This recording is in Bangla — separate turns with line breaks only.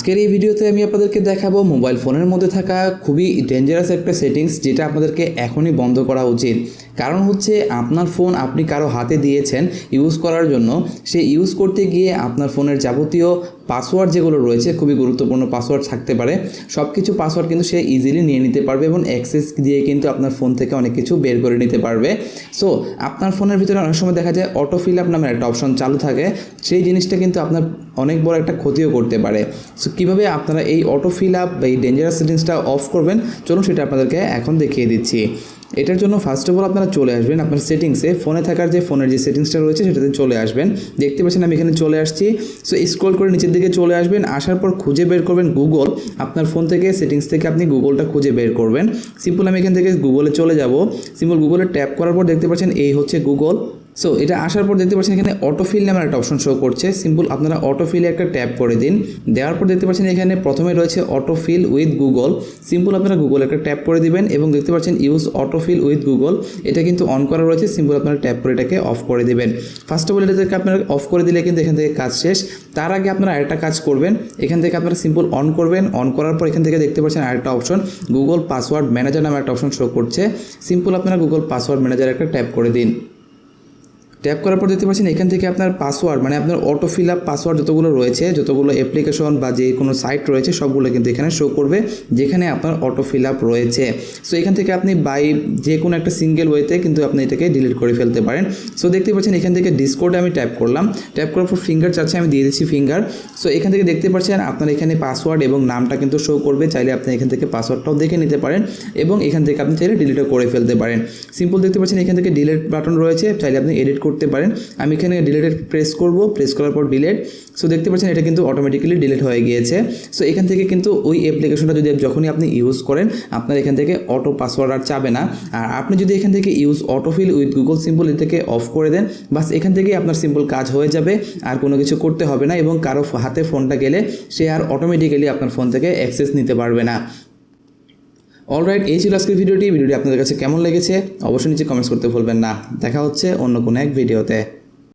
আজকের এই ভিডিওতে আমি আপনাদেরকে দেখাবো মোবাইল ফোনের মধ্যে থাকা খুবই ডেঞ্জারাস একটা সেটিংস, যেটা আপনাদেরকে এখনই বন্ধ করা উচিত। কারণ হচ্ছে আপনার ফোন আপনি কারো হাতে দিয়েছেন ইউজ করার জন্য, সে ইউজ করতে গিয়ে আপনার ফোনের যাবতীয় পাসওয়ার্ড যেগুলো রয়েছে, খুবই গুরুত্বপূর্ণ পাসওয়ার্ড থাকতে পারে, সব কিছু পাসওয়ার্ড কিন্তু সে ইজিলি নিয়ে নিতে পারবে এবং অ্যাক্সেস দিয়ে কিন্তু আপনার ফোন থেকে অনেক কিছু বের করে নিতে পারবে। সো আপনার ফোনের ভিতরে অনেক সময় দেখা যায় অটো ফিল আপ নামের একটা অপশন চালু থাকে, সেই জিনিসটা কিন্তু আপনার অনেক বড় একটা ক্ষতিও করতে পারে। সো কীভাবে আপনারা এই অটো ফিল আপ বা এই ডেঞ্জারাস সেটিংসটা অফ করবেন, চলুন সেটা আপনাদেরকে এখন দেখিয়ে দিচ্ছি। এটার জন্য ফার্স্ট অফ অল আপনারা চলে আসবেন আপনার সেটিংসে, ফোনে থাকার যে ফোনের যে সেটিংসটা রয়েছে সেটাতে চলে আসবেন। দেখতে পাচ্ছেন আমি এখানে চলে আসছি। সো স্ক্রল করে নিচের দিকে চলে আসবেন, আসার পর খুঁজে বের করবেন গুগল। আপনার ফোন থেকে সেটিংস থেকে আপনি গুগলটা খুঁজে বের করবেন। সিম্পল আমি এখান থেকে গুগলে চলে যাব। সিম্পল গুগলে ট্যাপ করার পর দেখতে পাচ্ছেন এই হচ্ছে গুগল। সো এটা আসার পর দেখতে পাচ্ছেন এখানে অটোফিল নামের একটা অপশন শো করছে। সিম্পল আপনারা অটোফিলে একটা ট্যাপ করে দিন। দেওয়ার পর দেখতে পাচ্ছেন এখানে প্রথমে রয়েছে অটোফিল উইথ গুগল। সিম্পল আপনারা গুগল একটা ট্যাপ করে দিবেন এবং দেখতে পাচ্ছেন ইউজ অটোফিল উইথ গুগল, এটা কিন্তু অন করা রয়েছে। সিম্পল আপনারা ট্যাপ করে এটাকে অফ করে দিবেন। ফার্স্ট অফ অল এটাকে আপনারা অফ করে দিলে কিন্তু এখান থেকে কাজ শেষ। তার আগে আপনারা আরেকটা কাজ করবেন, এখান থেকে আপনারা সিম্পল অন করবেন। অন করার পর এখান থেকে দেখতে পাচ্ছেন আরেকটা অপশন গুগল পাসওয়ার্ড ম্যানেজার নামে একটা অপশন শো করছে। সিম্পল আপনারা গুগল পাসওয়ার্ড ম্যানেজার একটা ট্যাপ করে দিন। ট্যাপ করার পর দেখতে পাচ্ছেন এখান থেকে আপনার পাসওয়ার্ড মানে আপনার অটো ফিল আপ পাসওয়ার্ড যতগুলো রয়েছে, যতগুলো অ্যাপ্লিকেশন বা যে কোনো সাইট রয়েছে সবগুলো কিন্তু এখানে শো করবে যেখানে আপনার অটো ফিল আপ রয়েছে। সো এখান থেকে আপনি বাই যে কোনো একটা সিঙ্গেল ওয়েতে কিন্তু আপনি এটাকে ডিলিট করে ফেলতে পারেন। সো দেখতে পাচ্ছেন এখান থেকে ডিসকোডে আমি ট্যাপ করলাম। ট্যাপ করার পর ফিঙ্গার চাচ্ছে, আমি দিয়ে দিচ্ছি ফিঙ্গার। সো এখান থেকে দেখতে পাচ্ছেন আপনার এখানে পাসওয়ার্ড এবং নামটা কিন্তু শো করবে। চাইলে আপনি এখান থেকে পাসওয়ার্ডটাও দেখে নিতে পারেন এবং এখান থেকে আপনি চাইলে ডিলিটও করে ফেলতে পারেন। সিম্পল দেখতে পাচ্ছেন এখান থেকে ডিলিট বাটন রয়েছে, চাইলে আপনি এডিট করতে পারেন। আমি এখানে ডিলিটেড প্রেস করব, প্রেস করার পর ডিলিট। সো দেখতে পাচ্ছেন এটা কিন্তু অটোমেটিক্যালি ডিলিট হয়ে গিয়েছে। সো এখান থেকে কিন্তু ওই অ্যাপ্লিকেশনটা যদি যখনই আপনি ইউজ করেন আপনার এখান থেকে অটো পাসওয়ার্ড আর চাবে না। আর আপনি যদি এখান থেকে use autofill with Google simple এটাকে অফ করে দেন, বাস এখান থেকেই আপনার সিম্পল কাজ হয়ে যাবে, আর কোনো কিছু করতে হবে না এবং কারো হাতে ফোনটা গেলে সে আর অটোমেটিক্যালি আপনার ফোন থেকে অ্যাক্সেস নিতে পারবে না। অলরাইট, এই ছিল আজকের ভিডিওটি আপনাদের কাছে কেমন লেগেছে অবশ্যই নিচে কমেন্টস করতে ভুলবেন না। দেখা হচ্ছে অন্য কোনো এক ভিডিওতে।